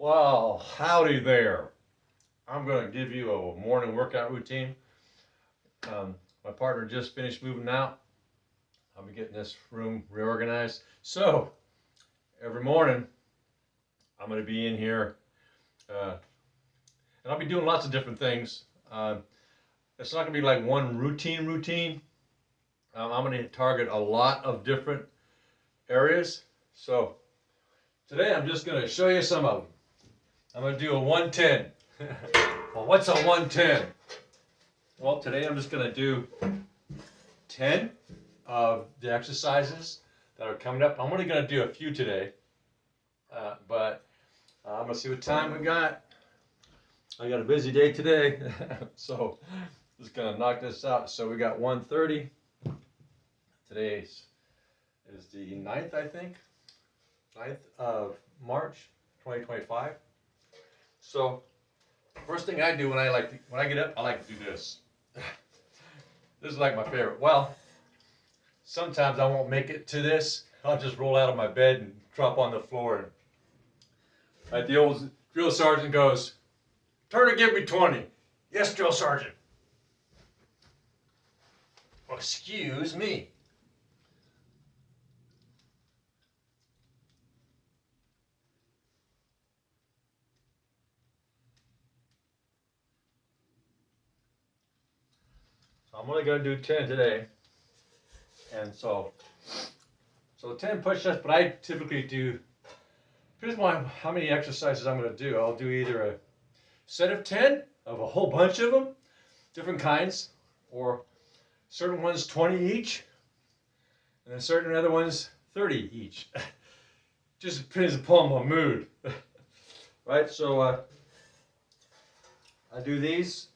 Well, howdy there. I'm going to give you a morning workout routine. My partner just finished moving out. I'll be getting this room reorganized. So, every morning, I'm going to be in here and I'll be doing lots of different things. It's not going to be like one routine. I'm going to target a lot of different areas. So, today I'm just going to show you some of them. I'm going to do a 110. Well, what's a 110? Well, today I'm just going to do 10 of the exercises that are coming up. I'm only going to do a few today, but I'm going to see what time we got. I got a busy day today, so just going to knock this out. So we got 1:30. Today is the 9th, I think, 9th of March, 2025. So first thing I do when I get up, I like to do this. This is like my favorite. Well, sometimes I won't make it to this. I'll just roll out of my bed and drop on the floor. And like the old drill sergeant goes, "Turn and give me 20. Yes, drill sergeant." Well, excuse me. So I'm only going to do 10 today. And so 10 push-ups, but I typically do, depends on how many exercises I'm going to do. I'll do either a set of 10 of a whole bunch of them, different kinds, or certain ones 20 each, and then certain other ones 30 each. Just depends upon my mood. Right, so I do these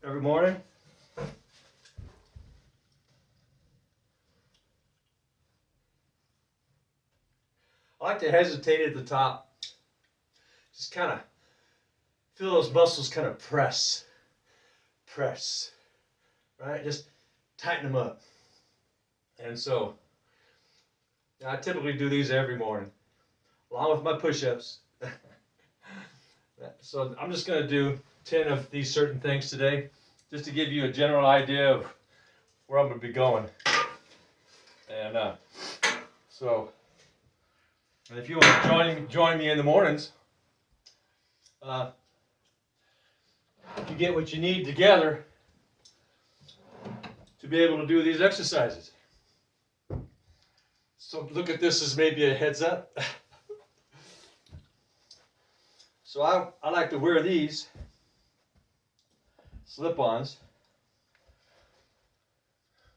every morning. I like to hesitate at the top. Just kind of feel those muscles kind of press, right? Just tighten them up. And so I typically do these every morning, along with my push-ups. So I'm just going to do 10 of these certain things today, just to give you a general idea of where I'm going to be going. And and if you want to join me in the mornings, if you get what you need together to be able to do these exercises. So look at this as maybe a heads up. So I like to wear these slip-ons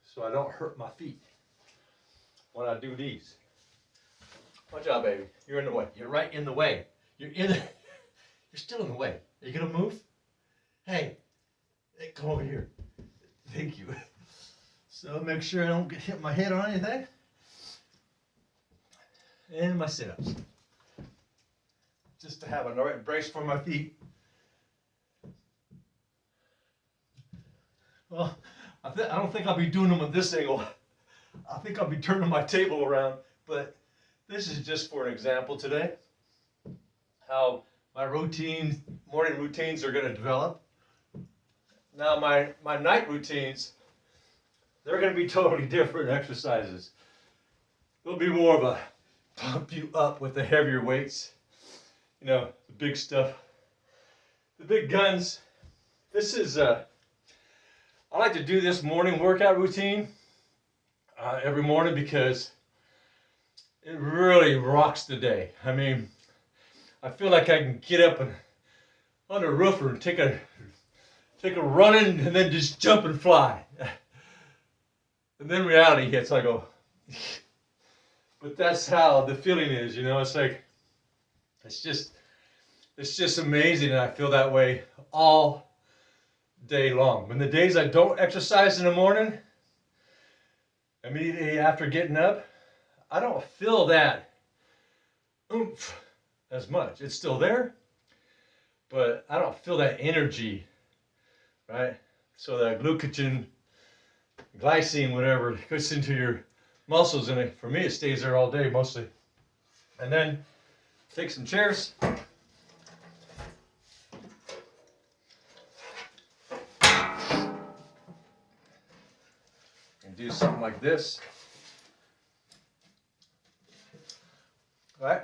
so I don't hurt my feet when I do these. Watch out, baby. You're in the way. You're right in the way. You're still in the way. Are you gonna move? Hey, come over here. Thank you. So make sure I don't hit my head on anything. And my sit-ups. Just to have a right brace for my feet. Well, I don't think I'll be doing them at this angle. I think I'll be turning my table around, but this is just for an example today, how my morning routines are going to develop. Now my night routines, they're going to be totally different exercises. They'll be more of a pump you up with the heavier weights, the big stuff, the big guns. This is, I like to do this morning workout routine every morning because it really rocks the day. I mean, I feel like I can get up on the roof and take a running and then just jump and fly. And then reality hits. I go, but that's how the feeling is. It's like it's just amazing, and I feel that way all day long. When the days I don't exercise in the morning, immediately after getting up, I don't feel that oomph as much. It's still there, but I don't feel that energy, right? So that glycine, whatever, goes into your muscles, and for me, it stays there all day mostly. And then take some chairs, do something like this. All right?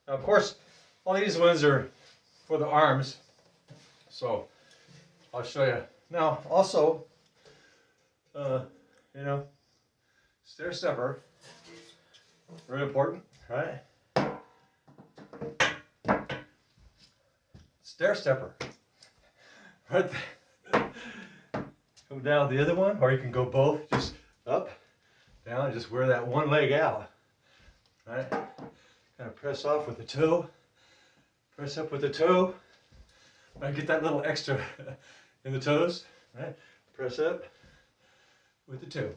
Now, of course, all these ones are for the arms, so I'll show you. Now, also, you know, stair stepper, very important, right? Stair stepper, right there. Go down the other one, or you can go both, just up, down, and just wear that one leg out, right? Kind of press off with the toe, press up with the toe, right? Get that little extra in the toes, right? Press up with the toe.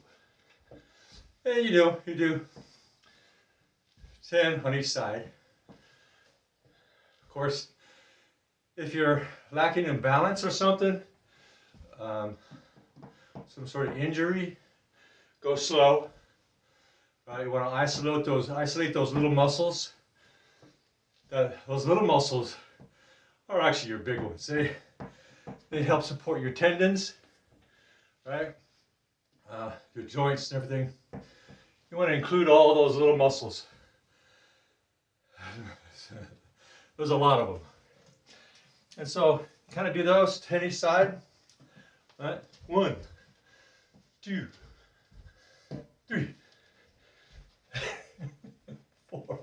And you do 10 on each side. Of course, if you're lacking in balance or something, some sort of injury, go slow. Right? You want to isolate those little muscles. Those little muscles are actually your big ones. They help support your tendons, right? Your joints and everything. You want to include all those little muscles. There's a lot of them. And so, kind of do those 10 each side. Right? 1, 2, 3, 4,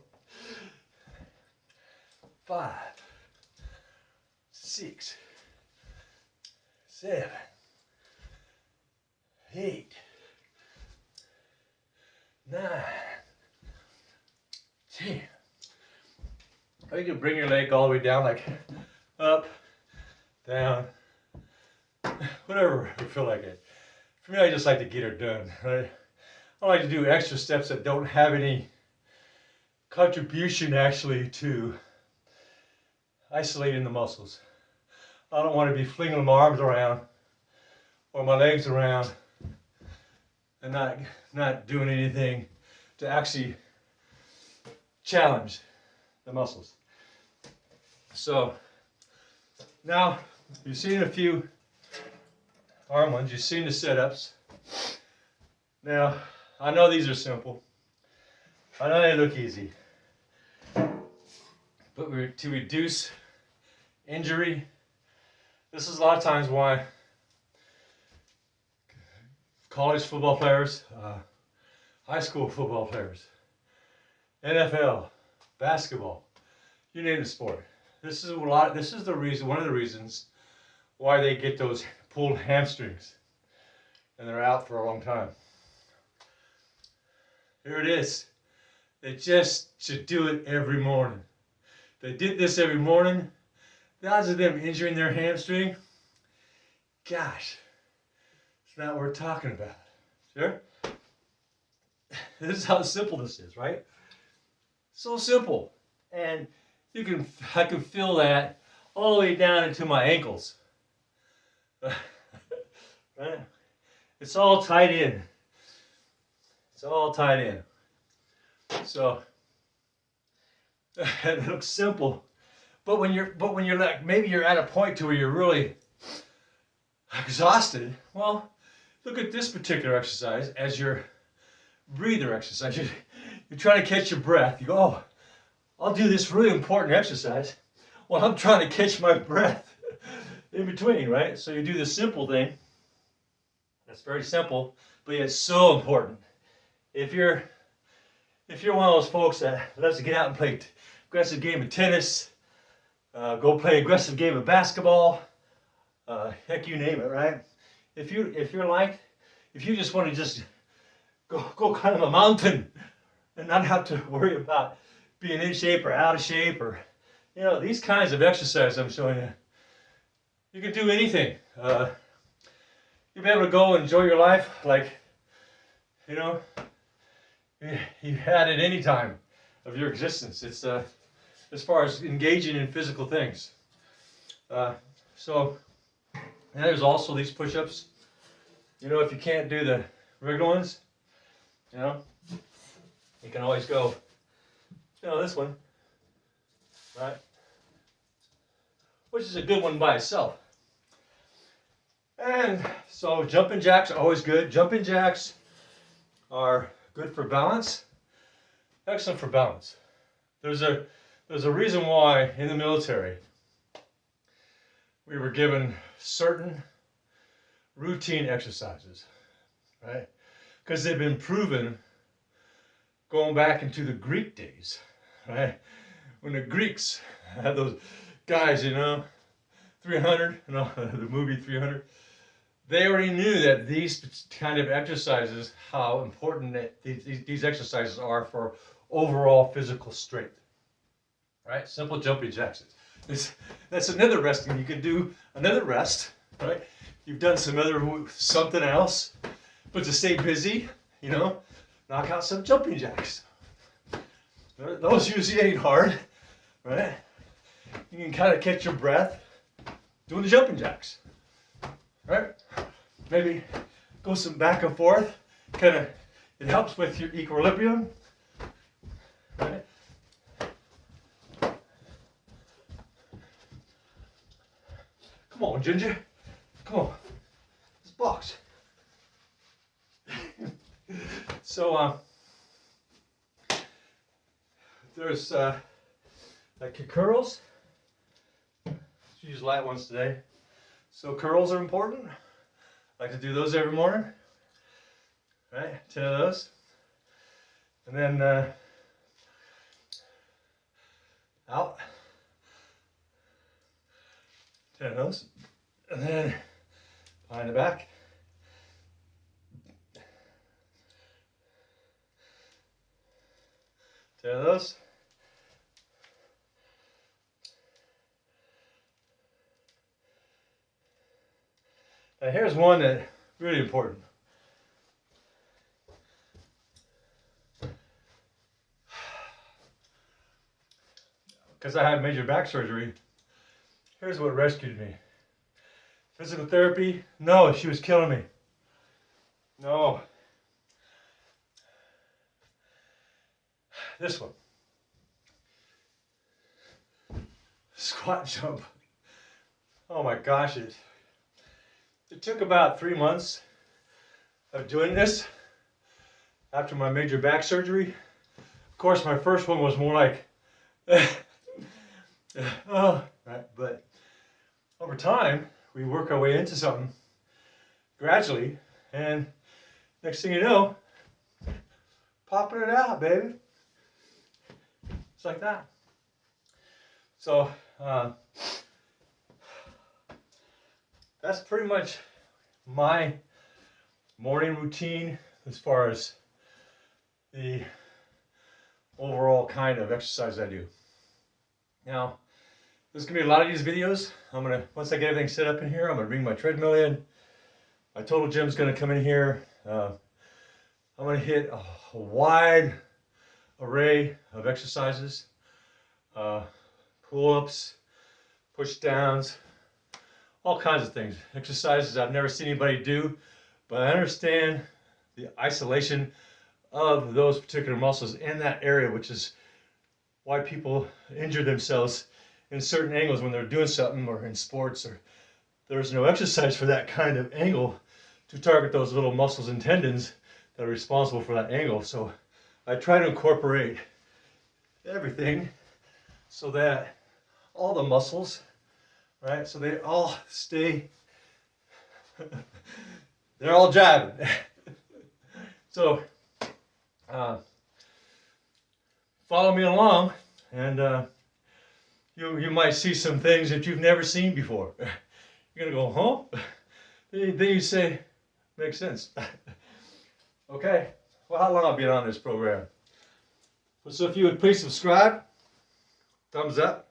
5, 6, 7, 8, 9, 10. Or you can bring your leg all the way down, like up, down, whatever you feel like it. For me, I just like to get it done. Right? I like to do extra steps that don't have any contribution actually to isolating the muscles. I don't want to be flinging my arms around or my legs around and not doing anything to actually challenge the muscles. So now you've seen a few arm ones, you've seen the setups. Now I know these are simple. I know they look easy. But to reduce injury, this is a lot of times why college football players, high school football players, NFL, basketball, you name the sport. This is the reason, one of the reasons why they get those pulled hamstrings and they're out for a long time. Here it is. They just should do it every morning. They did this every morning. The odds of them injuring their hamstring, gosh, it's not worth talking about. Sure? This is how simple this is, right? So simple. And I can feel that all the way down into my ankles. Right? It's all tied in. It's all tied in. So it looks simple, but when you're like, maybe you're at a point to where you're really exhausted. Well, look at this particular exercise as your breather exercise. You're trying to catch your breath. You go, oh, I'll do this really important exercise while I'm trying to catch my breath in between, right? So you do this simple thing. That's very simple, but yet it's so important. If you're one of those folks that loves to get out and play aggressive game of tennis, go play aggressive game of basketball, heck, you name it, right? If you just want to just go climb a mountain and not have to worry about being in shape or out of shape, or these kinds of exercises I'm showing you, you can do anything. You'll be able to go enjoy your life like you had at any time of your existence. It's as far as engaging in physical things. So and there's also these push-ups. If you can't do regular ones, you know, you can always go, you know, this one, right? Which is a good one by itself. And so jumping jacks are always good. Jumping jacks are good for balance. Excellent for balance. There's a reason why in the military we were given certain routine exercises, right? Because they've been proven going back into the Greek days, right? When the Greeks had those guys, you know, 300, you know, the movie 300, they already knew that these kind of exercises, how important these exercises are for overall physical strength, right? Simple jumping jacks. That's another resting. You can do another rest, right? You've done something else, but to stay busy, you know, knock out some jumping jacks. Those usually ain't hard, right? You can kind of catch your breath doing the jumping jacks, right? Maybe go some back and forth. It helps with your equilibrium, right? Come on, Ginger. Come on. This box. So, there's like curls. Let's use light ones today. So curls are important. I like to do those every morning. Right, 10 of those. And then out. 10 of those. And then behind the back. 10 of those. Now here's one that's really important. Because I had major back surgery, here's what rescued me. Physical therapy? No, she was killing me. No. This one. Squat jump. Oh my gosh, it took about 3 months of doing this after my major back surgery. Of course, my first one was more like, oh, right, but over time, we work our way into something gradually, and next thing you know, popping it out, baby. It's like that. So, that's pretty much my morning routine as far as the overall kind of exercise I do. Now, there's gonna be a lot of these videos. Once I get everything set up in here, I'm gonna bring my treadmill in. My total gym's gonna come in here. I'm gonna hit a wide array of exercises, pull-ups, push-downs, all kinds of things. Exercises I've never seen anybody do, but I understand the isolation of those particular muscles in that area, which is why people injure themselves in certain angles when they're doing something, or in sports, or there's no exercise for that kind of angle to target those little muscles and tendons that are responsible for that angle. So I try to incorporate everything so that all the muscles, right, so they all stay, they're all jabbing. So follow me along, and you might see some things that you've never seen before. You're gonna go, huh? Then you say, makes sense. Okay, well, how long I've been on this program? So if you would please subscribe, thumbs up,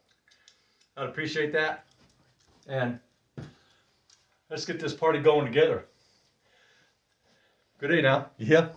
I'd appreciate that. And let's get this party going together. Good day now. Yeah.